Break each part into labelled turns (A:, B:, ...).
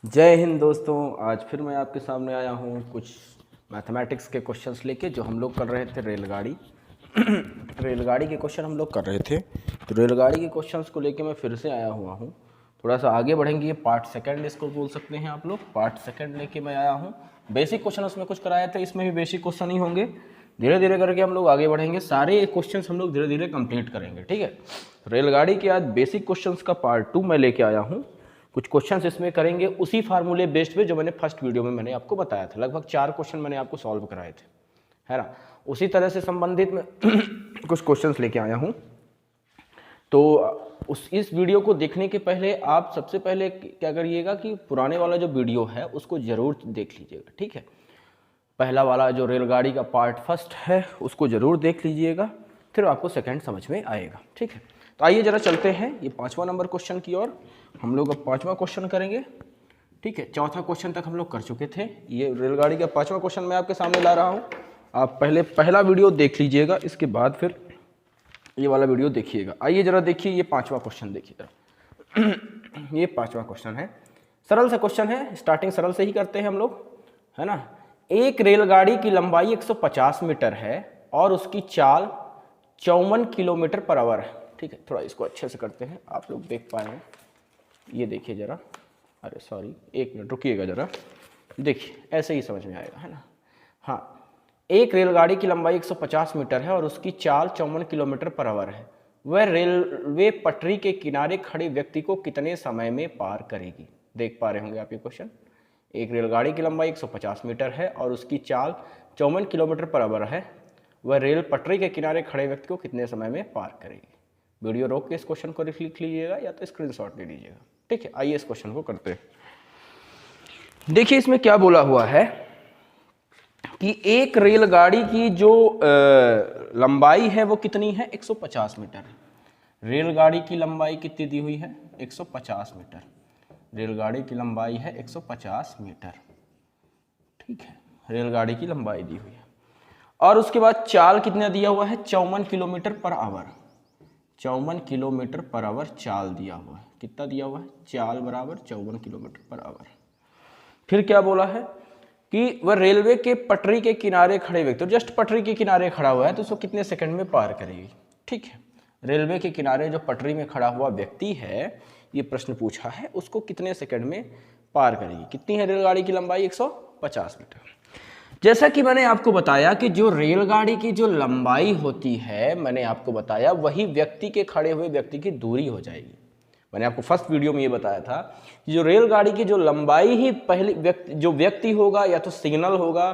A: जय हिंद दोस्तों। आज फिर मैं आपके सामने आया हूँ कुछ मैथमेटिक्स के क्वेश्चंस लेके जो हम लोग कर रहे थे रेलगाड़ी रेलगाड़ी के क्वेश्चन हम लोग कर रहे थे। तो रेलगाड़ी के क्वेश्चंस को लेके मैं फिर से आया हुआ हूँ। थोड़ा सा आगे बढ़ेंगे, ये पार्ट सेकंड इसको बोल सकते हैं आप लोग। पार्ट सेकंड लेके मैं आया हूँ। बेसिक क्वेश्चन उसमें कुछ कराए थे, इसमें भी बेसिक क्वेश्चन ही होंगे। धीरे धीरे करके हम लोग आगे बढ़ेंगे, सारे क्वेश्चंस हम लोग धीरे धीरे कंप्लीट करेंगे, ठीक है। रेलगाड़ी के आज बेसिक क्वेश्चंस का पार्ट 2 मैं लेके आया हूँ। कुछ क्वेश्चंस इसमें करेंगे उसी फार्मूले बेस्ड पे जो मैंने फर्स्ट वीडियो में मैंने आपको बताया था। लगभग 4 क्वेश्चन मैंने आपको सॉल्व कराए थे, है ना। उसी तरह से संबंधित मैं कुछ क्वेश्चंस लेके आया हूँ। तो इस वीडियो को देखने के पहले आप सबसे पहले क्या करिएगा कि पुराने वाला जो वीडियो है उसको ज़रूर देख लीजिएगा, ठीक है। पहला वाला जो रेलगाड़ी का पार्ट फर्स्ट है उसको ज़रूर देख लीजिएगा, फिर आपको सेकंड समझ में आएगा, ठीक है। तो आइए ज़रा चलते हैं ये 5वां नंबर क्वेश्चन की ओर। हम लोग अब 5वां क्वेश्चन करेंगे, ठीक है। 4था क्वेश्चन तक हम लोग कर चुके थे। ये रेलगाड़ी का 5वां क्वेश्चन मैं आपके सामने ला रहा हूँ। आप पहले पहला वीडियो देख लीजिएगा, इसके बाद फिर ये वाला वीडियो देखिएगा। आइए ज़रा देखिए ये 5वां क्वेश्चन देखिएगा। ये 5वां क्वेश्चन है, सरल सा क्वेश्चन है। स्टार्टिंग सरल से ही करते हैं हम लोग, है ना। एक रेलगाड़ी की लंबाई 150 मीटर है और उसकी चाल 54 किलोमीटर पर आवर है, ठीक है। थोड़ा इसको अच्छे से करते हैं, आप लोग देख पाए हैं। ये देखिए ज़रा, अरे सॉरी, एक मिनट रुकिएगा ज़रा। देखिए ऐसे ही समझ में आएगा, है ना। हाँ, एक रेलगाड़ी की लंबाई 150 मीटर है और उसकी चाल 54 किलोमीटर पर आवर है। वह रेलवे पटरी के किनारे खड़े व्यक्ति को कितने समय में पार करेगी। देख पा रहे होंगे आप ये क्वेश्चन। एक रेलगाड़ी की लंबाई 150 मीटर है और उसकी चाल 54 किलोमीटर पर आवर है। वह रेल पटरी के किनारे खड़े व्यक्ति को कितने समय में पार करेगी। वीडियो रोक के इस क्वेश्चन को लिख लीजिएगा या तो स्क्रीनशॉट ले लीजिएगा, ठीक है। आइए इस क्वेश्चन को करते हैं। देखिए इसमें क्या बोला हुआ है कि एक रेलगाड़ी की जो लंबाई है वो कितनी है, 150 मीटर। रेलगाड़ी की लंबाई कितनी दी हुई है, 150 मीटर। रेलगाड़ी की लंबाई है 150 मीटर, ठीक है। रेलगाड़ी की लंबाई दी हुई है और उसके बाद चाल कितना दिया हुआ है, 54 kilometre per hour. 54 kilometre per hour चाल दिया हुआ है। कितना दिया हुआ है, चाल बराबर 54 किलोमीटर पर आवर। फिर क्या बोला है कि वह रेलवे के पटरी के किनारे खड़े व्यक्ति, तो जस्ट पटरी के किनारे खड़ा हुआ है तो उसको कितने सेकंड में पार करेगी, ठीक है। रेलवे के किनारे जो पटरी में खड़ा हुआ व्यक्ति है, ये प्रश्न पूछा है, उसको कितने सेकंड में पार करेगी। कितनी है रेलगाड़ी की लंबाई, 150 मीटर। जैसा कि मैंने आपको बताया कि जो रेलगाड़ी की जो लंबाई होती है, मैंने आपको बताया वही व्यक्ति के खड़े हुए व्यक्ति की दूरी हो जाएगी। मैंने आपको फर्स्ट वीडियो में ये बताया था कि जो रेलगाड़ी की जो लंबाई ही पहले व्यक्ति होगा या तो सिग्नल होगा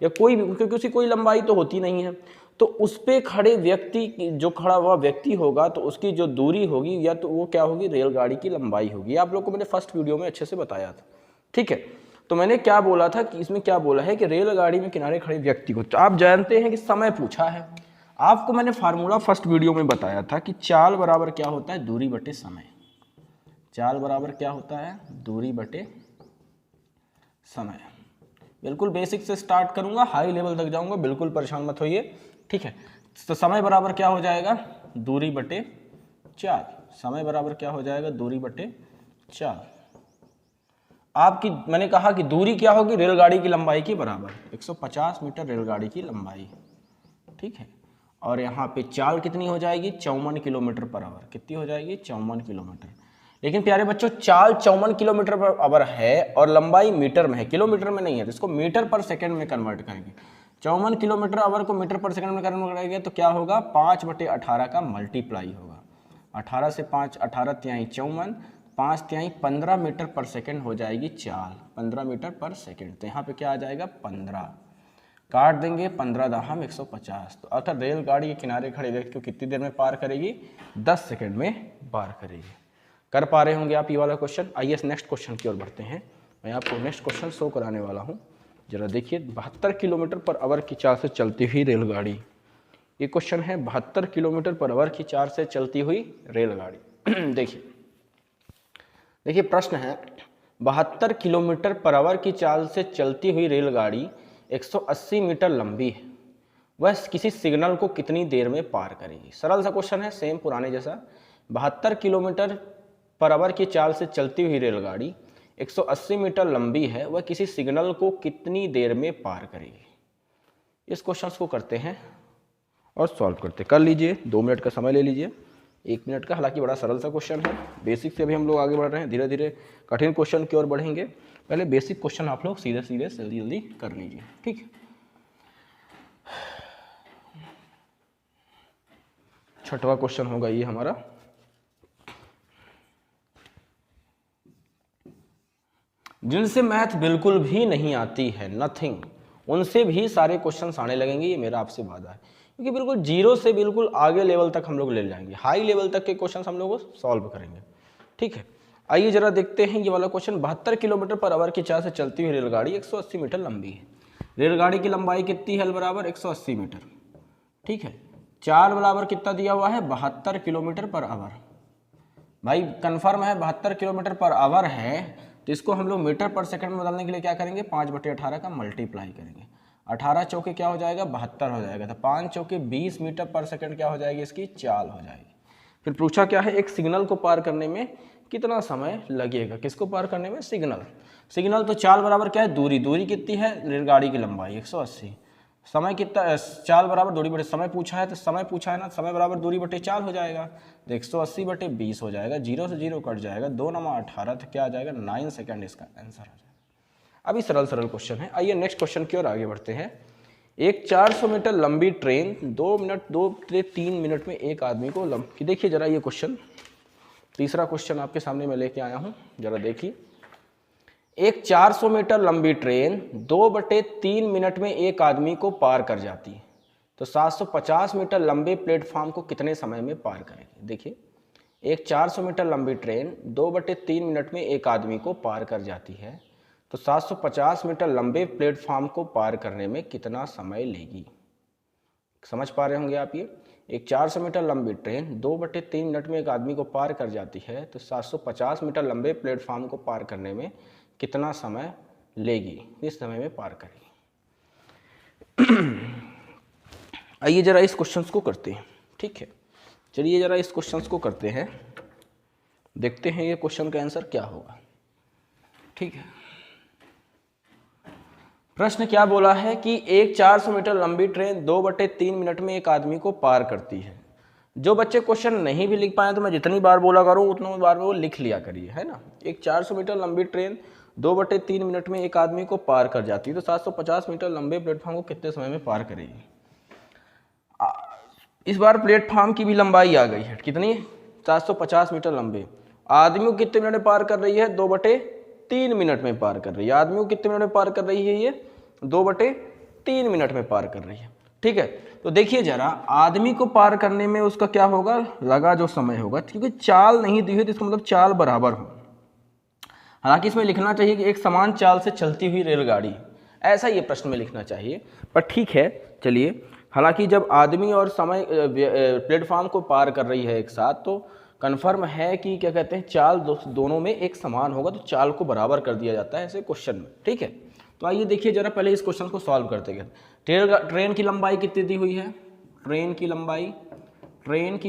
A: या कोई भी, क्योंकि उसकी कोई लंबाई तो होती नहीं है, तो उस पर खड़े व्यक्ति जो खड़ा हुआ व्यक्ति होगा तो उसकी जो दूरी होगी या तो वो क्या होगी, रेलगाड़ी की लंबाई होगी। आप लोग को मैंने फर्स्ट वीडियो में अच्छे से बताया था, ठीक है। तो मैंने क्या बोला था कि इसमें क्या बोला है कि रेलगाड़ी में किनारे खड़े व्यक्ति को, तो आप जानते हैं कि समय पूछा है। आपको मैंने फार्मूला फर्स्ट वीडियो में बताया था कि चाल बराबर क्या होता है, दूरी बटे समय। चाल बराबर क्या होता है, दूरी बटे समय। बिल्कुल बेसिक से स्टार्ट करूंगा, हाई लेवल तक जाऊंगा, बिल्कुल परेशान मत होइए, ठीक है। तो समय बराबर क्या हो जाएगा, दूरी बटे चाल। समय बराबर क्या हो जाएगा, दूरी बटे चाल। आपकी मैंने कहा कि दूरी क्या होगी, रेलगाड़ी की लंबाई के बराबर। 150 मीटर रेलगाड़ी की लंबाई, ठीक है। और यहाँ पे चाल कितनी हो जाएगी, 54 किलोमीटर पर आवर। कितनी हो जाएगी, 54 किलोमीटर। लेकिन प्यारे बच्चों, चाल 54 किलोमीटर पर आवर है और लंबाई मीटर में है, किलोमीटर में नहीं है, तो इसको मीटर पर सेकंड में कन्वर्ट करेंगे। 54 किलोमीटर आवर को मीटर पर सेकंड में कन्वर्ट करेंगे तो क्या होगा, 5/18 का मल्टीप्लाई होगा। 18 से 5, 18 तिहाई 54, 5 तिहाई 15 मीटर पर सेकंड हो जाएगी चाल, 15 मीटर पर सेकंड। तो यहाँ पे क्या आ जाएगा, 15 काट देंगे, 15 दहम 150। तो अर्थात रेलगाड़ी के किनारे खड़े व्यक्ति को कितनी देर में पार करेगी, 10 सेकंड में पार करेगी। कर पा रहे होंगे आप ये वाला क्वेश्चन। आइए नेक्स्ट क्वेश्चन की ओर बढ़ते हैं। मैं आपको नेक्स्ट क्वेश्चन शो कराने वाला हूँ, जरा देखिए। 72 किलोमीटर पर आवर की चाल से चलती हुई रेलगाड़ी, ये क्वेश्चन है। 72 किलोमीटर पर आवर की चाल से चलती हुई रेलगाड़ी। देखिए प्रश्न है, 72 किलोमीटर पर आवर की चाल से चलती हुई रेलगाड़ी 180 मीटर लंबी है, वह किसी सिग्नल को कितनी देर में पार करेगी। सरल सा क्वेश्चन है, सेम पुराने जैसा। 72 किलोमीटर पर आवर की चाल से चलती हुई रेलगाड़ी 180 मीटर लंबी है वह किसी सिग्नल को कितनी देर में पार करेगी। इस क्वेश्चन को करते हैं और सॉल्व करते हैं। कर लीजिए, 2 मिनट का समय ले लीजिए, 1 मिनट का। हालांकि बड़ा सरल सा क्वेश्चन है, बेसिक से भी हम लोग आगे बढ़ रहे हैं, धीरे धीरे कठिन क्वेश्चन की ओर बढ़ेंगे। पहले बेसिक क्वेश्चन आप लोग सीधे सीधे जल्दी जल्दी कर लीजिए, ठीक है। छठवां क्वेश्चन होगा ये हमारा। जिनसे मैथ बिल्कुल भी नहीं आती है, नथिंग, उनसे भी सारे क्वेश्चन आने लगेंगे, ये मेरा आपसे वादा है। क्योंकि बिल्कुल जीरो से बिल्कुल आगे लेवल तक हम लोग ले जाएंगे, हाई लेवल तक के क्वेश्चन हम लोग सॉल्व करेंगे, ठीक है। आइए जरा देखते हैं ये वाला क्वेश्चन। 72 किलोमीटर पर आवर की चाल से चलती हुई रेलगाड़ी 180 मीटर लंबी है। रेलगाड़ी की लंबाई कितनी है? बराबर 180 मीटर, ठीक है। चाल बराबर कितना दिया हुआ है? 72 किलोमीटर पर आवर। भाई कन्फर्म है 72 किलोमीटर पर आवर है, तो इसको हम लोग मीटर पर सेकंड में बदलने के लिए क्या करेंगे? 5/18 का मल्टीप्लाई करेंगे। 18 चौके क्या हो जाएगा? 72 हो जाएगा। तो 5 चौके 20 मीटर पर सेकंड क्या हो जाएगी? इसकी चाल हो जाएगी। फिर पूछा क्या है? एक सिग्नल को पार करने में कितना समय लगेगा? किसको पार करने में? सिग्नल। सिग्नल तो चाल बराबर क्या है? दूरी। दूरी कितनी है? रेलगाड़ी की लंबाई 180। समय कितना? चाल बराबर दूरी बटे समय पूछा है, तो समय पूछा है ना, समय बराबर दूरी बटे चाल हो जाएगा। तो 180/20 हो जाएगा, 0 से 0 कट जाएगा, 2 × 18, तो क्या आ जाएगा? 9 सेकंड इसका आंसर हो जाएगा। अभी सरल सरल क्वेश्चन है। आइए नेक्स्ट क्वेश्चन की ओर आगे बढ़ते हैं। एक 400 मीटर लंबी ट्रेन 2 से 3 मिनट में एक आदमी को देखिए जरा ये क्वेश्चन, तीसरा क्वेश्चन आपके सामने मैं लेके आया हूँ, जरा देखिए। एक 400 मीटर लंबी ट्रेन 2/3 मिनट में एक आदमी को पार कर जाती है, तो 750 मीटर लंबे प्लेटफॉर्म को कितने समय में पार करेगी? देखिए, एक 400 मीटर लंबी ट्रेन 2/3 मिनट में एक आदमी को पार कर जाती है, तो 750 मीटर लंबे प्लेटफॉर्म को पार करने में कितना समय लेगी? समझ पा रहे होंगे आप ये। एक 400 मीटर लंबी ट्रेन 2/3 मिनट में एक आदमी को पार कर जाती है, तो 750 मीटर लंबे प्लेटफॉर्म को पार करने में कितना समय लेगी? इस समय में पार करेगी। आइए जरा इस क्वेश्चन को करते हैं, ठीक है। चलिए जरा इस क्वेश्चन को करते हैं, देखते हैं ये क्वेश्चन का आंसर क्या होगा, ठीक है। प्रश्न क्या बोला है कि एक 400 मीटर लंबी ट्रेन 2/3 मिनट में एक आदमी को पार करती है। जो बच्चे क्वेश्चन नहीं भी लिख पाए तो मैं जितनी बार बोला करूँ उतनी बार वो लिख लिया करिए, है ना। एक 400 मीटर लंबी ट्रेन 2/3 मिनट में एक आदमी को पार कर जाती है, तो 750 मीटर लंबे प्लेटफॉर्म को कितने समय में पार करेगी? इस बार प्लेटफॉर्म की भी लंबाई आ गई है, कितनी? 750 मीटर लंबे। आदमी को कितने मिनट में पार कर रही है? 2/3 मिनट में पार कर रही है। आदमी को कितने मिनट में पार कर रही है? ये 2/3 मिनट में पार कर रही है, ठीक है। तो देखिए जरा, आदमी को पार करने में उसका क्या होगा? लगा जो समय होगा, क्योंकि चाल नहीं दी हुई तो इसका मतलब चाल बराबर हो। हालांकि इसमें लिखना चाहिए कि एक समान चाल से चलती हुई रेलगाड़ी, ऐसा ये प्रश्न में लिखना चाहिए, पर ठीक है चलिए। हालांकि जब आदमी और समय प्लेटफॉर्म को पार कर रही है एक साथ, तो कन्फर्म है कि क्या कहते हैं, चाल दोनों में एक समान होगा, तो चाल को बराबर कर दिया जाता है ऐसे क्वेश्चन में, ठीक है। तो आइए देखिए जरा, पहले इस क्वेश्चन को सॉल्व करते हैं। ट्रेन की लंबाई कितनी दी हुई है? ट्रेन की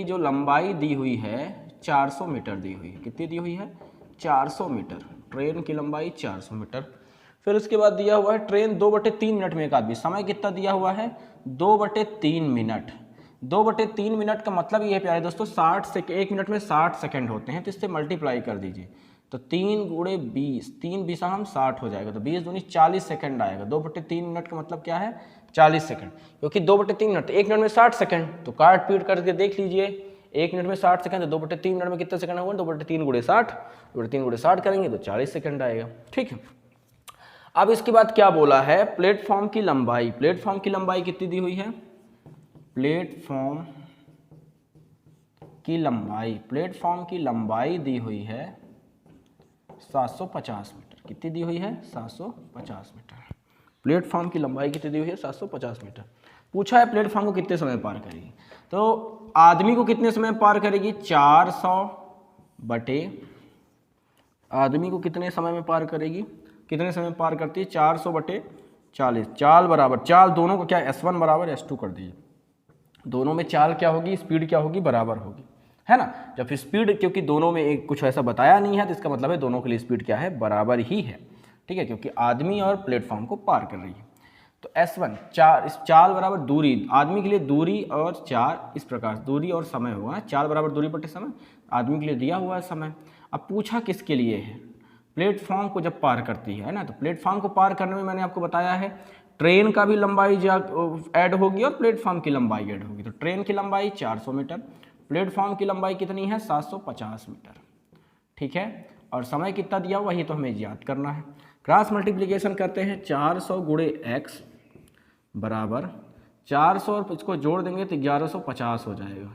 A: जो लंबाई दी हुई है 400 मीटर दी हुई है। कितनी दी हुई है? 400 मीटर। ट्रेन की लंबाई 400 मीटर। फिर उसके बाद दिया हुआ है ट्रेन 2/3 मिनट में एक आदमी। समय कितना दिया हुआ है? 2/3 मिनट। 2/3 मिनट का मतलब ये है प्यारे दोस्तों, 1 मिनट में 60 सेकंड होते हैं, तो इससे मल्टीप्लाई कर दीजिए। तो 3 × 20, 3 20 हम 60 हो जाएगा, तो 20 दूनी 40 सेकंड आएगा। 2/3 मिनट का मतलब क्या है? 40 सेकंड, क्योंकि 2/3 मिनट 1 मिनट में 60 सेकंड, तो काट पीट करके देख लीजिए। 1 मिनट में 60 सेकंड, तो 2/3 मिनट में कितने सेकंड होगा? 2/3 × 60, 2/3 × 60 करेंगे तो 40 सेकंड आएगा, ठीक है। अब इसके बाद क्या बोला है? प्लेटफॉर्म की लंबाई। प्लेटफॉर्म की लंबाई कितनी दी हुई है? प्लेटफॉर्म की लंबाई दी हुई है 750 मीटर। कितनी दी हुई है? 750 मीटर। प्लेटफॉर्म की लंबाई कितनी दी हुई है? 750 मीटर। पूछा है प्लेटफॉर्म को कितने समय पार करेगी, तो आदमी को कितने समय पार करेगी? 400 बटे, आदमी को कितने समय में पार करेगी? कितने समय पार करती है? 400/40। चाल बराबर, चाल दोनों को क्या? S1 = S2 कर दीजिए। दोनों में चाल क्या होगी? स्पीड क्या होगी? बराबर होगी। है ना। जब स्पीड, क्योंकि दोनों में एक कुछ ऐसा बताया नहीं है तो इसका मतलब है दोनों के लिए स्पीड क्या है, बराबर ही है, ठीक है, क्योंकि आदमी और प्लेटफॉर्म को पार कर रही है। तो S1 4, इस चाल बराबर दूरी, आदमी के लिए दूरी और चार, इस प्रकार दूरी और समय होगा, चाल बराबर दूरी बटे समय, आदमी के लिए दिया हुआ है समय। अब पूछा किसके लिए है, प्लेटफॉर्म को जब पार करती है ना, तो प्लेटफॉर्म को पार करने में मैंने आपको बताया है ट्रेन का भी लंबाई ऐड होगी और प्लेटफॉर्म की लंबाई ऐड होगी। तो ट्रेन की लंबाई 400 मीटर, प्लेटफॉर्म की लंबाई कितनी है 750 मीटर, ठीक है, और समय कितना दिया वही तो हमें याद करना है। क्रॉस मल्टीप्लिकेशन करते हैं, 400 गुणे एक्स बराबर 400 और इसको जोड़ देंगे तो 1150 हो जाएगा,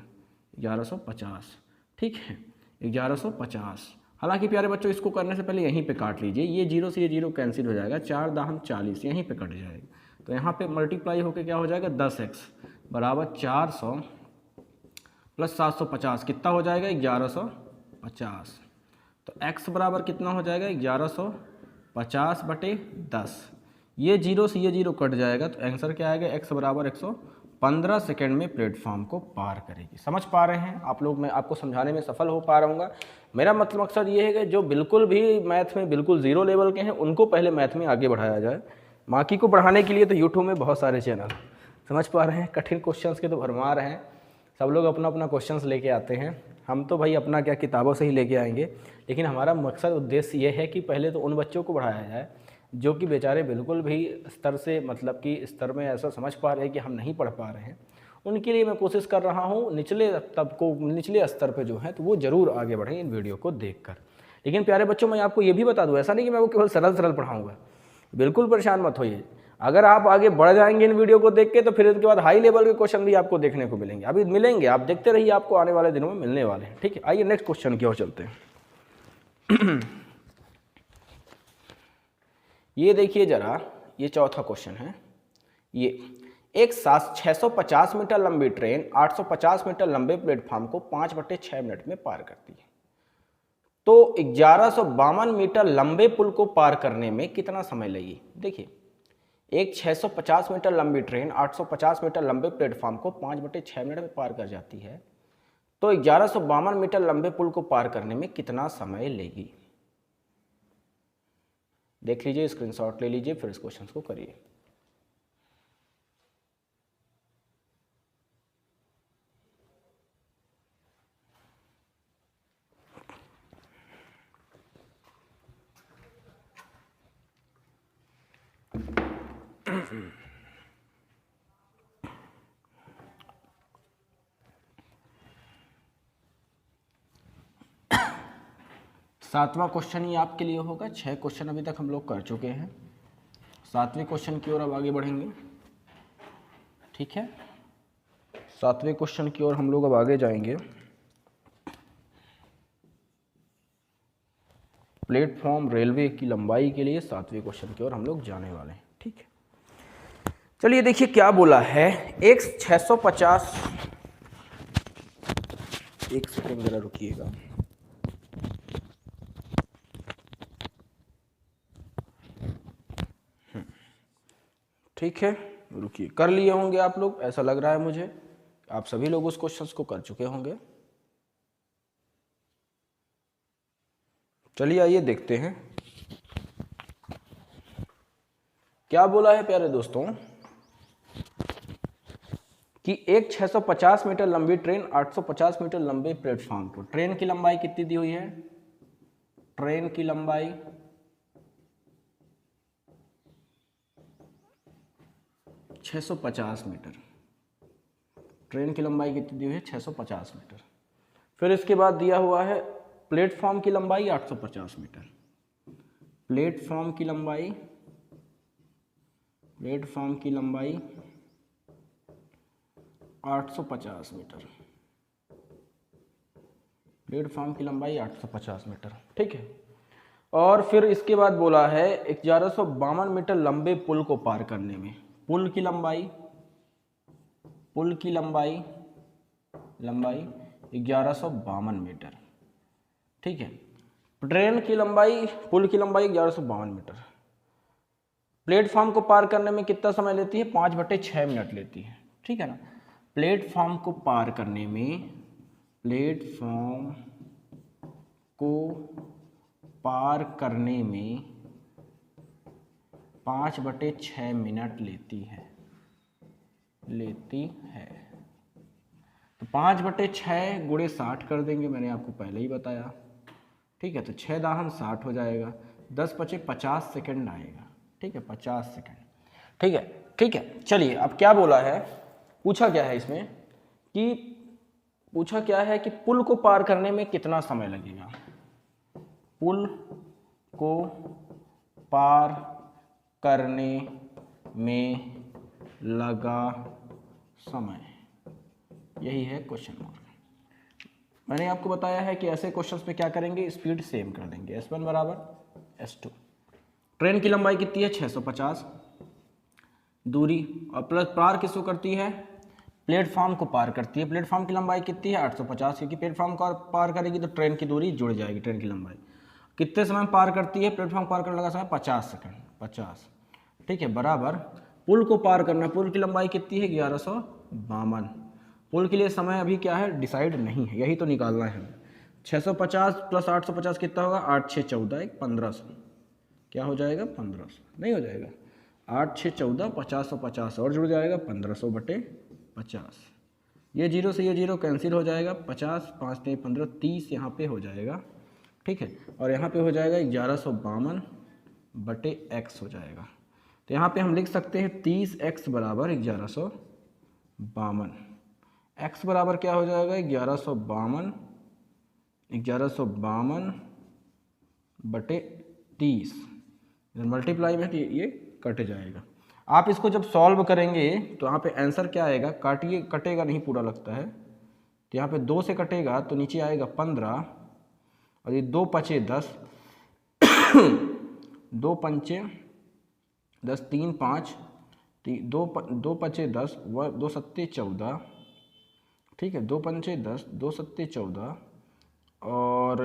A: 1150, ठीक है, 1150। हालांकि प्यारे बच्चों इसको करने से पहले यहीं पे काट लीजिए, ये जीरो से ये जीरो कैंसिल हो जाएगा, 4 दाहम 40 यहीं पे कट जाएगा, तो यहाँ पे मल्टीप्लाई होकर क्या हो जाएगा 10x बराबर 400 प्लस 750 कितना हो जाएगा 1150। तो x बराबर कितना हो जाएगा 1150 बटे 10, ये जीरो से ये जीरो कट जाएगा, तो आंसर क्या आएगा x बराबर 115 सेकेंड में प्लेटफॉर्म को पार करेगी। समझ पा रहे हैं आप लोग, मैं आपको समझाने में सफल हो पा रहा हूँ। मेरा मतलब मकसद ये है कि जो बिल्कुल भी मैथ में बिल्कुल ज़ीरो लेवल के हैं उनको पहले मैथ में आगे बढ़ाया जाए। बाकी को बढ़ाने के लिए तो यूट्यूब में बहुत सारे चैनल, समझ पा रहे हैं, कठिन क्वेश्चंस के तो भरमार हैं, सब लोग अपना अपना क्वेश्चंस लेके आते हैं, हम तो भाई अपना क्या किताबों से ही लेके आएंगे, लेकिन हमारा मकसद उद्देश्य ये है कि पहले तो उन बच्चों को बढ़ाया जाए जो कि बेचारे बिल्कुल भी स्तर से, मतलब कि स्तर में ऐसा समझ पा रहे हैं कि हम नहीं पढ़ पा रहे हैं, उनके लिए मैं कोशिश कर रहा हूँ निचले तबकों, निचले स्तर पे जो है तो वो ज़रूर आगे बढ़ें इन वीडियो को देखकर। लेकिन प्यारे बच्चों मैं आपको ये भी बता दूँ, ऐसा नहीं कि मैं वो केवल सरल सरल पढ़ाऊँगा, बिल्कुल परेशान मत होइए, अगर आप आगे बढ़ जाएंगे इन वीडियो को देख के तो फिर इसके बाद हाई लेवल के क्वेश्चन भी आपको देखने को मिलेंगे, अभी मिलेंगे, आप देखते रहिए, आपको आने वाले दिनों में मिलने वाले हैं, ठीक है। आइए नेक्स्ट क्वेश्चन की ओर चलते हैं। ये देखिए जरा, ये चौथा क्वेश्चन है, ये एक 650 मीटर लंबी ट्रेन 850 मीटर लंबे प्लेटफॉर्म को 5/6 मिनट में पार करती है, तो 1152 मीटर लंबे पुल को पार करने में कितना समय लगी। देखिए एक 650 मीटर लंबी ट्रेन 850 मीटर लंबे प्लेटफॉर्म को 5/6 मिनट में पार कर जाती है, तो 1152 मीटर लंबे पुल को पार करने में कितना समय लेगी। देख लीजिए, स्क्रीनशॉट ले लीजिए, फिर इस क्वेश्चन को करिए। सातवां क्वेश्चन ही आपके लिए होगा, 6 क्वेश्चन अभी तक हम लोग कर चुके हैं, 7वें क्वेश्चन की ओर अब आगे बढ़ेंगे, ठीक है। 7वें क्वेश्चन की ओर हम लोग अब आगे जाएंगे। प्लेटफॉर्म रेलवे की लंबाई के लिए 7वें क्वेश्चन की ओर हम लोग जाने वाले हैं, ठीक है। चलिए देखिए क्या बोला है, एक 650, एक सेकंड जरा रुकिएगा, ठीक है, रुकिए, कर लिए होंगे आप लोग, ऐसा लग रहा है मुझे आप सभी लोग उस क्वेश्चंस को कर चुके होंगे। चलिए आइए देखते हैं क्या बोला है प्यारे दोस्तों, कि एक 650 मीटर लंबी ट्रेन 850 मीटर लंबे प्लेटफॉर्म को, ट्रेन की लंबाई कितनी दी हुई है, ट्रेन की लंबाई 650 मीटर, ट्रेन की लंबाई कितनी दी हुई है 650 मीटर। फिर इसके बाद दिया हुआ है प्लेटफॉर्म की लंबाई 850 मीटर, प्लेटफॉर्म की लंबाई 850 मीटर, प्लेटफॉर्म की लंबाई 850 मीटर, ठीक है। और फिर इसके बाद बोला है 1152 मीटर लंबे पुल को पार करने में, पुल की लंबाई 1152 मीटर, ठीक है। ट्रेन की लंबाई, पुल की लंबाई 1152 मीटर, प्लेटफॉर्म को पार करने में कितना समय लेती है 5/6 मिनट लेती है, ठीक है ना। प्लेटफॉर्म को पार करने में प्लेटफॉर्म को पार करने में 5/6 मिनट लेती है। तो 5/6 गुणे 60 कर देंगे, मैंने आपको पहले ही बताया। ठीक है, तो 6 दाहन 60 हो जाएगा, 10×5 = 50 सेकेंड आएगा। ठीक है, 50 सेकेंड। ठीक है। चलिए, अब क्या बोला है, पूछा क्या है इसमें कि पुल को पार करने में कितना समय लगेगा। पुल को पार करने में लगा समय, यही है क्वेश्चन मार्क। मैंने आपको बताया है कि ऐसे क्वेश्चंस पे क्या करेंगे, स्पीड सेम कर देंगे, S1 = S2। ट्रेन की लंबाई कितनी है, 650 दूरी, और प्लस पार किसको करती है, प्लेटफॉर्म को पार करती है। प्लेटफॉर्म की लंबाई कितनी है, 850, क्योंकि प्लेटफॉर्म को पार करेगी तो ट्रेन की दूरी जुड़ जाएगी। ट्रेन की लंबाई कितने समय में पार करती है, प्लेटफॉर्म पार करने लगा समय 50 सेकंड, 50। ठीक है, बराबर पुल को पार करना, पुल की लंबाई कितनी है, 1152। पुल के लिए समय अभी क्या है, डिसाइड नहीं है, यही तो निकालना है हमें। 650 + 850 कितना होगा, 8 6 14 1500, क्या हो जाएगा, 1500 नहीं हो जाएगा, 8 6 14 50 50 और जुड़ जाएगा, 1500/50। ये 0 से ये 0 कैंसिल हो जाएगा, 50 5 3 15 30 यहाँ पे हो जाएगा। ठीक है, और यहाँ पे हो जाएगा 1152/x हो जाएगा। तो यहाँ पे हम लिख सकते हैं 30x = 1152। x बराबर क्या हो जाएगा, 1152/30। मल्टीप्लाई में ये कट जाएगा। आप इसको जब सॉल्व करेंगे तो यहाँ पे आंसर क्या आएगा, कटेगा नहीं पूरा लगता है, तो यहाँ पे 2 से कटेगा तो नीचे आएगा 15, और ये 2 5 10 2 5 10 3 5 2 5 10 2 7 14। ठीक है, 2 5 10 2 7 14 और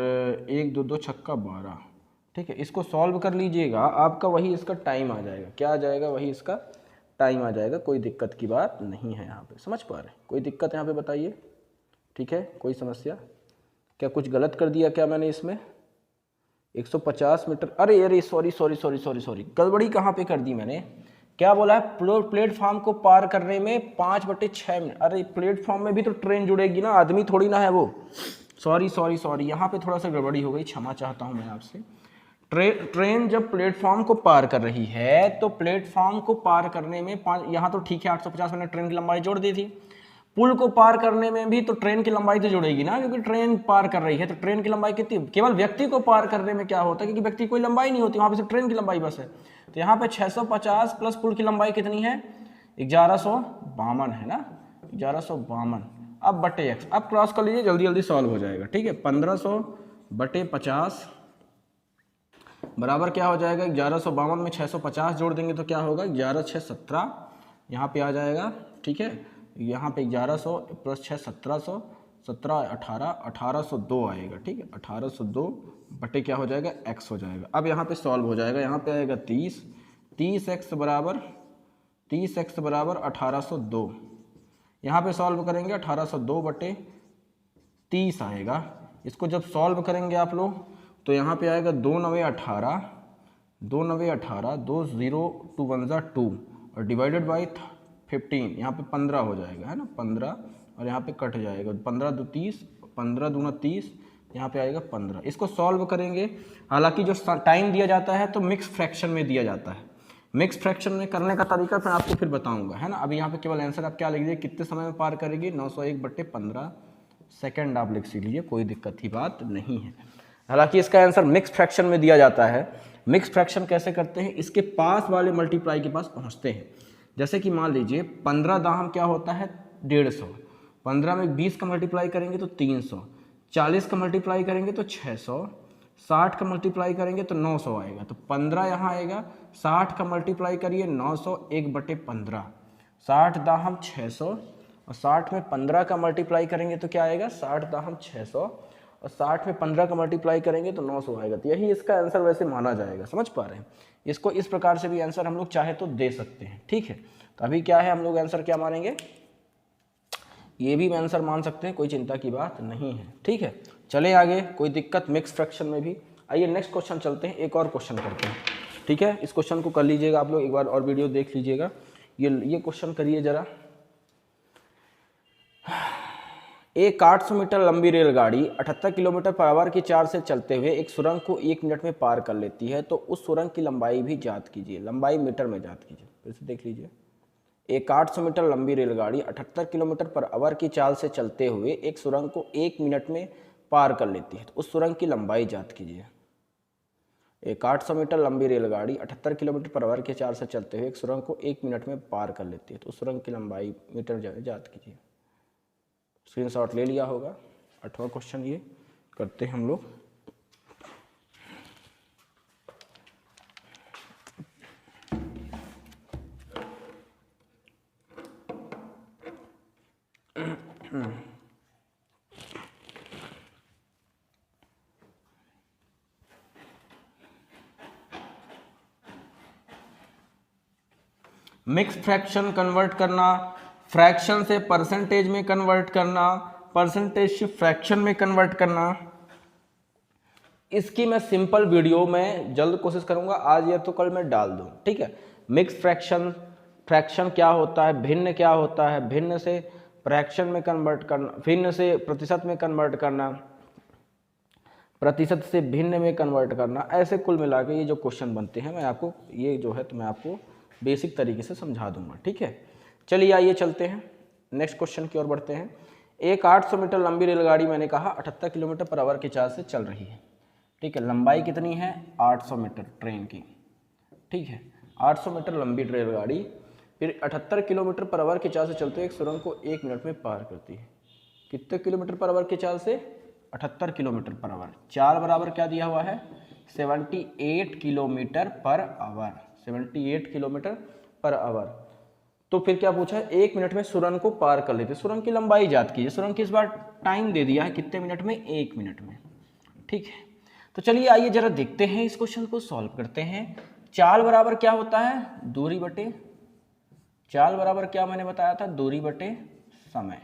A: 1 2 2 छक्का 12। ठीक है, इसको सॉल्व कर लीजिएगा, आपका वही इसका टाइम आ जाएगा। क्या आ जाएगा, वही इसका टाइम आ जाएगा। कोई दिक्कत की बात नहीं है यहाँ पे, समझ पा रहे हैं, कोई दिक्कत यहाँ पे बताइए। ठीक है, कोई समस्या, क्या कुछ गलत कर दिया क्या मैंने इसमें, 150 मीटर, अरे सॉरी, गड़बड़ी कहाँ पे कर दी मैंने। क्या बोला है, प्लेटफॉर्म को पार करने में 5/6 मिनट। अरे प्लेटफॉर्म में भी तो ट्रेन जुड़ेगी ना, आदमी थोड़ी ना है वो। सॉरी, यहाँ पे थोड़ा सा गड़बड़ी हो गई, क्षमा चाहता हूँ मैं आपसे। ट्रेन जब प्लेटफॉर्म को पार कर रही है तो प्लेटफॉर्म को पार करने में यहाँ तो ठीक है 850 मैंने ट्रेन की लंबाई जोड़ दी थी। पुल को पार करने में भी तो ट्रेन की लंबाई तो जुड़ेगी ना, क्योंकि ट्रेन पार कर रही है तो ट्रेन की लंबाई कितनी, केवल व्यक्ति को पार करने में क्या होता है, क्योंकि व्यक्ति की कोई लंबाई नहीं होती, वहाँ पे सिर्फ ट्रेन की लंबाई बस है। तो यहाँ पे 650 प्लस पुल की लंबाई कितनी है, 1152 है ना, 1152। अब बटे x, अब क्रॉस कर लीजिए, जल्दी सॉल्व हो जाएगा। ठीक है, 1500/50 बराबर क्या हो जाएगा, 1152 में 650 जोड़ देंगे तो क्या होगा, 11 6 17 यहाँ पे आ जाएगा। ठीक है, यहाँ पे 1100 + 6 1700, 17 18 1802 आएगा। ठीक है, 1802 बटे क्या हो जाएगा, x हो जाएगा। अब यहाँ पे सॉल्व हो जाएगा, यहाँ पे आएगा 30x बराबर 1802। यहाँ पे सॉल्व करेंगे 1802/30 आएगा। इसको जब सॉल्व करेंगे आप लोग तो यहाँ पे आएगा 2 9 18, 2 9 18, 2 0 2 1 2 और डिवाइडेड बाई 15, यहाँ पे 15 हो जाएगा, है ना, 15, और यहाँ पे कट जाएगा, 15 2 30, 15 दूना 30, यहाँ पे आएगा 15। इसको सॉल्व करेंगे, हालांकि जो टाइम दिया जाता है तो मिक्स फ्रैक्शन में दिया जाता है। मिक्स फ्रैक्शन में करने का तरीका मैं आपको फिर बताऊंगा, है ना। अभी यहाँ पे केवल आंसर आप क्या लिख दीजिए, कितने समय में पार करेगी, 901/15 सेकेंड आप लिख लीजिए, कोई दिक्कत की बात नहीं है। हालांकि इसका आंसर मिक्स फ्रैक्शन में दिया जाता है। मिक्स फ्रैक्शन कैसे करते हैं, इसके पास वाले मल्टीप्लाई के पास पहुंचते हैं। जैसे कि मान लीजिए 15 दाहम क्या होता है, 150, 15 में 20 का मल्टीप्लाई करेंगे तो 300, 40 का मल्टीप्लाई करेंगे तो 600, 60 का मल्टीप्लाई करेंगे तो 900 आएगा। तो 15 यहाँ आएगा, 60 का मल्टीप्लाई करिए 900, 1/15, 60 दाहम 600, और 60 में 15 का मल्टीप्लाई करेंगे तो क्या आएगा, 60 दाहम 600, और 60 में 15 का मल्टीप्लाई करेंगे तो 900 आएगा। तो यही इसका आंसर वैसे माना जाएगा, समझ पा रहे हैं। इसको इस प्रकार से भी आंसर हम लोग चाहे तो दे सकते हैं। ठीक है, तो अभी क्या है, हम लोग आंसर क्या मानेंगे, ये भी मैं आंसर मान सकते हैं, कोई चिंता की बात नहीं है। ठीक है, चलें आगे, कोई दिक्कत मिक्स फ्रैक्शन में भी। आइए नेक्स्ट क्वेश्चन चलते हैं, एक और क्वेश्चन करते हैं। ठीक है, इस क्वेश्चन को कर लीजिएगा आप लोग, एक बार और वीडियो देख लीजिएगा। ये क्वेश्चन करिए जरा। एक 800 मीटर लंबी रेलगाड़ी 78 किलोमीटर पर आवर की 4 से चलते हुए एक सुरंग को 1 मिनट में पार कर लेती है, तो उस सुरंग की लंबाई भी ज्ञात कीजिए। लंबाई मीटर में ज्ञात कीजिए। फिर से देख लीजिए, एक 800 मीटर लंबी रेलगाड़ी 78 किलोमीटर पर आवर की चाल से चलते हुए एक सुरंग को 1 मिनट में पार कर लेती है, तो उस सुरंग की लंबाई ज्ञात कीजिए। एक 800 मीटर लंबी रेलगाड़ी 78 किलोमीटर पर आवर की चाल से चलते हुए एक सुरंग को 1 मिनट में पार कर लेती है, तो उस सुरंग की लंबाई मीटर ज्ञात कीजिए। स्क्रीनशॉट ले लिया होगा। 8वां क्वेश्चन ये करते हैं हम लोग। मिक्स फ्रैक्शन कन्वर्ट करना, फ्रैक्शन से परसेंटेज में कन्वर्ट करना, परसेंटेज से फ्रैक्शन में कन्वर्ट करना, इसकी मैं सिंपल वीडियो में जल्द कोशिश करूंगा, आज या तो कल मैं डाल दूं। ठीक है, मिक्स फ्रैक्शन, फ्रैक्शन क्या होता है, भिन्न क्या होता है, भिन्न से फ्रैक्शन में कन्वर्ट करना, भिन्न से प्रतिशत में कन्वर्ट करना, प्रतिशत से भिन्न में कन्वर्ट करना, ऐसे कुल मिला के ये जो क्वेश्चन बनते हैं मैं आपको ये जो है तो मैं आपको बेसिक तरीके से समझा दूंगा। ठीक है, चलिए आइए चलते हैं नेक्स्ट क्वेश्चन की ओर बढ़ते हैं। एक 800 मीटर लंबी रेलगाड़ी मैंने कहा 78 किलोमीटर पर आवर की चाल से चल रही है। ठीक है, लंबाई कितनी है 800 मीटर ट्रेन की। ठीक है, 800 मीटर लंबी रेलगाड़ी फिर 78 किलोमीटर पर आवर की चाल से चलते हुए एक सुरंग को 1 मिनट में पार करती है। कितने किलोमीटर पर आवर की चाल से 78 किलोमीटर पर आवर। चाल बराबर क्या दिया हुआ है 78 kilometre per hour, 78 kilometre per hour. तो फिर क्या पूछा है 1 मिनट में सुरंग को पार कर लेते। सुरंग की लंबाई ज्ञात कीजिए। सुरंग की इस बार टाइम दे दिया है कितने मिनट में 1 मिनट में। ठीक है, तो चलिए आइए जरा देखते हैं इस क्वेश्चन को सॉल्व करते हैं। चाल बराबर क्या होता है दूरी बटे, चाल बराबर क्या मैंने बताया था दूरी बटे समय।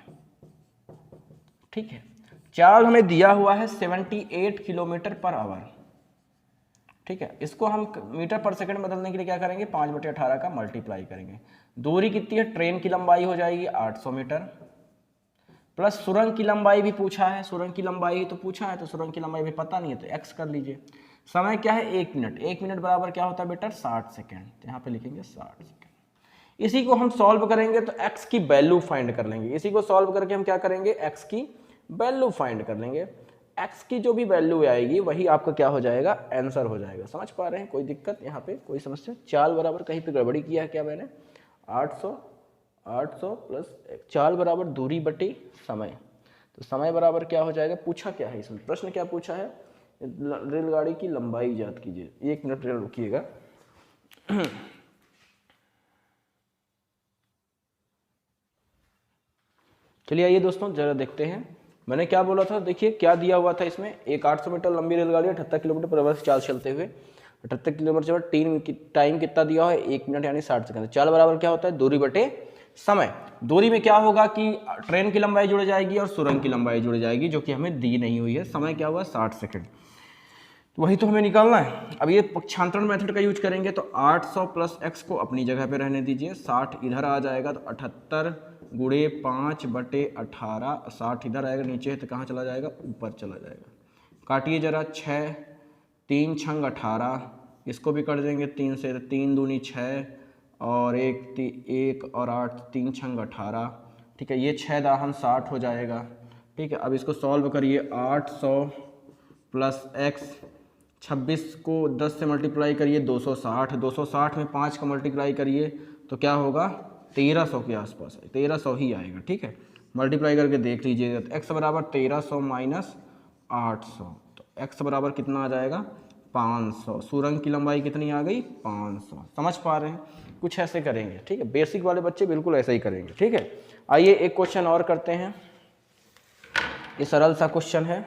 A: ठीक है, चाल हमें दिया हुआ है 78 किलोमीटर पर आवर। ठीक है, इसको हम मीटर पर सेकंड बदलने के लिए क्या करेंगे 5/18 का मल्टीप्लाई करेंगे। दूरी कितनी है ट्रेन की लंबाई हो जाएगी 800 मीटर प्लस सुरंग की लंबाई भी पूछा है, सुरंग की लंबाई तो पूछा है तो सुरंग की लंबाई भी पता नहीं है तो x कर लीजिए। समय क्या है 1 मिनट, 1 मिनट बराबर क्या होता है बेटा 60 सेकेंड, तो यहाँ पे लिखेंगे 60 सेकेंड। इसी को हम सॉल्व करेंगे तो x की वैल्यू फाइंड कर लेंगे। इसी को सॉल्व करके हम क्या करेंगे x की वैल्यू फाइंड कर लेंगे। x की जो भी वैल्यू आएगी वही आपका क्या हो जाएगा आंसर हो जाएगा। समझ पा रहे हैं, कोई दिक्कत यहाँ पे कोई समस्या। चाल बराबर कहीं पे गड़बड़ी किया है क्या मैंने 800 प्लस चाल बराबर दूरी बटी समय, तो समय बराबर क्या हो जाएगा पूछा क्या है इसमें प्रश्न क्या पूछा है रेलगाड़ी की लंबाई ज्ञात कीजिए। 1 मिनट रुकिएगा। चलिए आइए दोस्तों जरा देखते हैं मैंने क्या बोला था। देखिए क्या दिया हुआ था इसमें, एक 800 मीटर लंबी रेलगाड़ी 78 किलोमीटर पर आवर से चाल चलते हुए 78 किलोमीटर टाइम कितना दिया हुआ है 1 मिनट यानी 60 सेकंड। चाल बराबर क्या होता है दूरी बटे समय। दूरी में क्या होगा कि ट्रेन की लंबाई जुड़ जाएगी और सुरंग की लंबाई जुड़ जाएगी जो कि हमें दी नहीं हुई है। समय क्या हुआ 60 सेकंड, तो वही तो हमें निकालना है। अब ये पक्षांतरण मेथड का यूज करेंगे तो 800 प्लस x को अपनी जगह पे रहने दीजिए, 60 इधर आ जाएगा तो 78 गुणे 5/18, 60 इधर आएगा नीचे तो कहाँ चला जाएगा ऊपर चला जाएगा। काटिए जरा 6 3 छंग 18, इसको भी कर देंगे 3 से, 3 दूनी 6 और 1 और 8 3 छंग 18। ठीक है, ये 6 दाहन 60 हो जाएगा। ठीक है, अब इसको सॉल्व करिए 800 प्लस x 26 को 10 से मल्टीप्लाई करिए 260, 260 में 5 का मल्टीप्लाई करिए तो क्या होगा 1300 के आसपास, 1300 ही आएगा। ठीक है, मल्टीप्लाई करके देख लीजिएगा तो x बराबर 1300 माइनस 800, तो x बराबर कितना आ जाएगा 500। सुरंग की लंबाई कितनी आ गई 500। समझ पा रहे हैं, कुछ ऐसे करेंगे। ठीक है, बेसिक वाले बच्चे बिल्कुल ऐसे ही करेंगे। ठीक है, आइए एक क्वेश्चन और करते हैं। ये सरल सा क्वेश्चन है।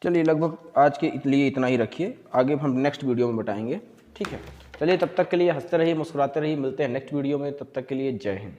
A: चलिए लगभग आज के लिए इतना ही रखिए, आगे हम नेक्स्ट वीडियो में बताएंगे। ठीक है। चलिए तब तक के लिए हंसते रहिए, मुस्कुराते रहिए, मिलते हैं नेक्स्ट वीडियो में, तब तक के लिए जय हिंद।